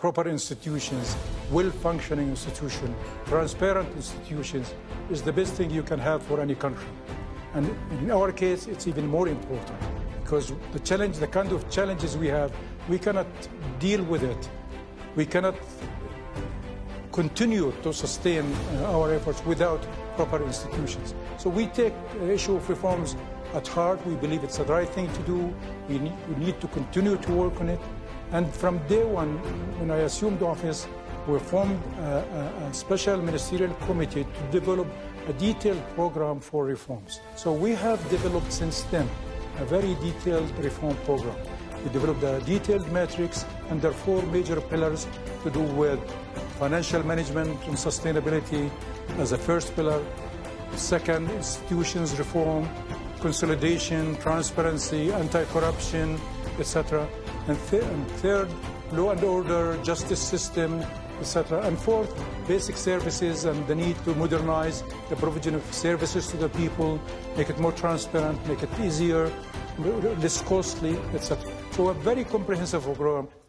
proper institutions, well-functioning institutions, transparent institutions is the best thing you can have for any country. And in our case, it's even more important because the kind of challenges we have, we cannot deal with it. We cannot continue to sustain our efforts without proper institutions. So we take the issue of reforms at heart. We believe it's the right thing to do. We need to continue to work on it. And from day one, when I assumed office, we formed a special ministerial committee to develop a detailed program for reforms. So we have developed since then a very detailed reform program. We developed a detailed matrix under 4 major pillars to do with financial management and sustainability as a first pillar. Second, institutions reform, consolidation, transparency, anti-corruption, etc. And third, law and order, justice system, etc. And fourth, basic services and the need to modernize the provision of services to the people, make it more transparent, make it easier, less costly, etc. So a very comprehensive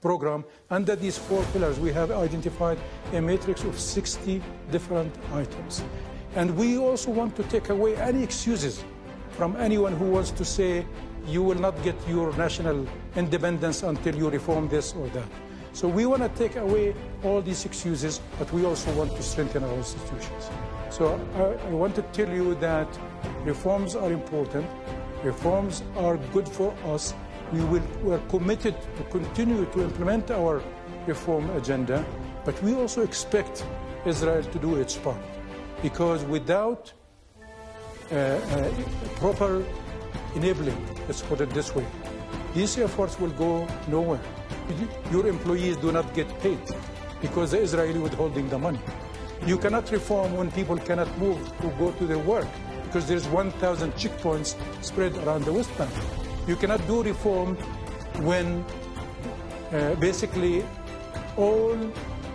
program. Under these 4 pillars, we have identified a matrix of 60 different items. And we also want to take away any excuses from anyone who wants to say you will not get your national independence until you reform this or that. So we want to take away all these excuses, but we also want to strengthen our institutions. So I want to tell you that reforms are important. Reforms are good for us. We are committed to continue to implement our reform agenda, but we also expect Israel to do its part, because without proper enabling, let's put it this way, these efforts will go nowhere. Your employees do not get paid because the Israeli withholding the money. You cannot reform when people cannot move to go to their work because there's 1,000 checkpoints spread around the West Bank. You cannot do reform when basically all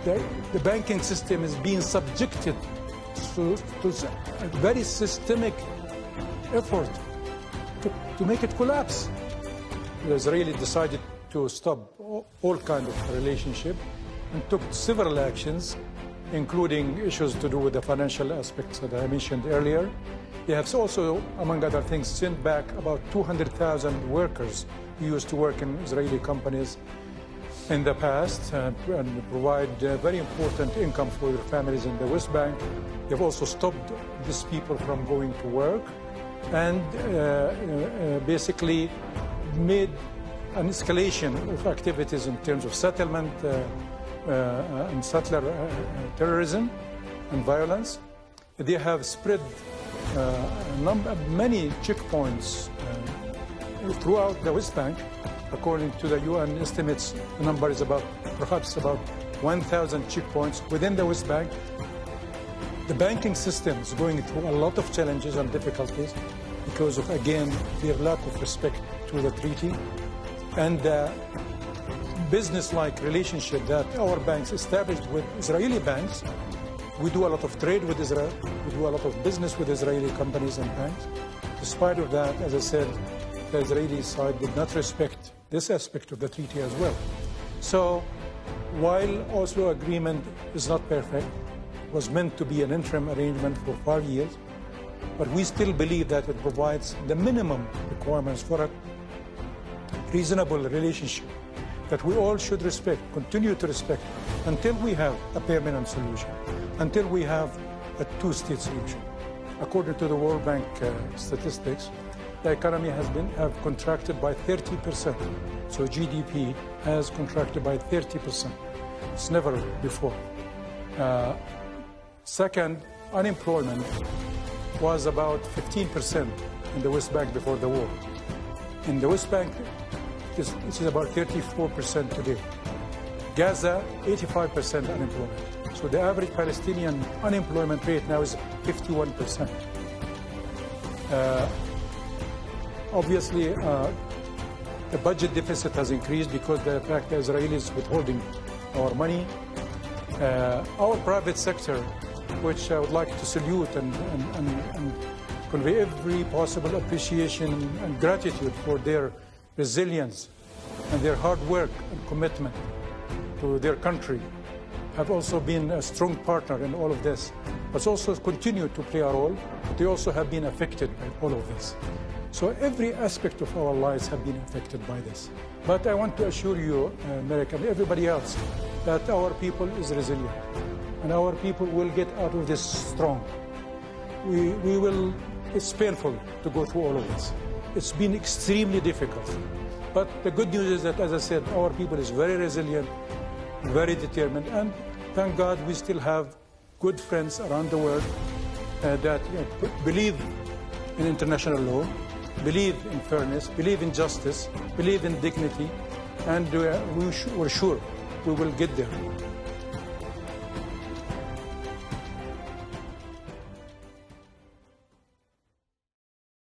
the banking system is being subjected to a very systemic effort to make it collapse. The Israeli decided to stop all kinds of relationship and took several actions, including issues to do with the financial aspects that I mentioned earlier. They have also, among other things, sent back about 200,000 workers who used to work in Israeli companies in the past and provide very important income for their families in the West Bank. They've also stopped these people from going to work and basically made an escalation of activities in terms of settlement and settler terrorism and violence. They have spread many checkpoints throughout the West Bank. According to the UN estimates, the number is perhaps about 1,000 checkpoints within the West Bank. The banking system is going through a lot of challenges and difficulties because of, again, their lack of respect to the treaty and the business-like relationship that our banks established with Israeli banks. We do a lot of trade with Israel. We do a lot of business with Israeli companies and banks. Despite of that, as I said, the Israeli side did not respect this aspect of the treaty as well. So while Oslo Agreement is not perfect, it was meant to be an interim arrangement for 5 years, but we still believe that it provides the minimum requirements for a reasonable relationship that we all should respect, continue to respect, until we have a permanent solution, until we have a two-state solution. According to the World Bank statistics, the economy have contracted by 30%. So GDP has contracted by 30%. It's never before. Second, unemployment was about 15% in the West Bank before the war. In the West Bank, this is about 34% today. Gaza, 85% unemployment. So the average Palestinian unemployment rate now is 51%. Obviously, the budget deficit has increased because of the fact that Israelis withholding our money. Our private sector, which I would like to salute and convey every possible appreciation and gratitude for their resilience and their hard work and commitment, to their country have also been a strong partner in all of this, but also continue to play a role. But they also have been affected by all of this. So every aspect of our lives have been affected by this. But I want to assure you, America, and everybody else, that our people is resilient, and our people will get out of this strong. We will. It's painful to go through all of this. It's been extremely difficult. But the good news is that, as I said, our people is very resilient, very determined, and thank God we still have good friends around the world that believe in international law, believe in fairness, believe in justice, believe in dignity, and we're sure we will get there.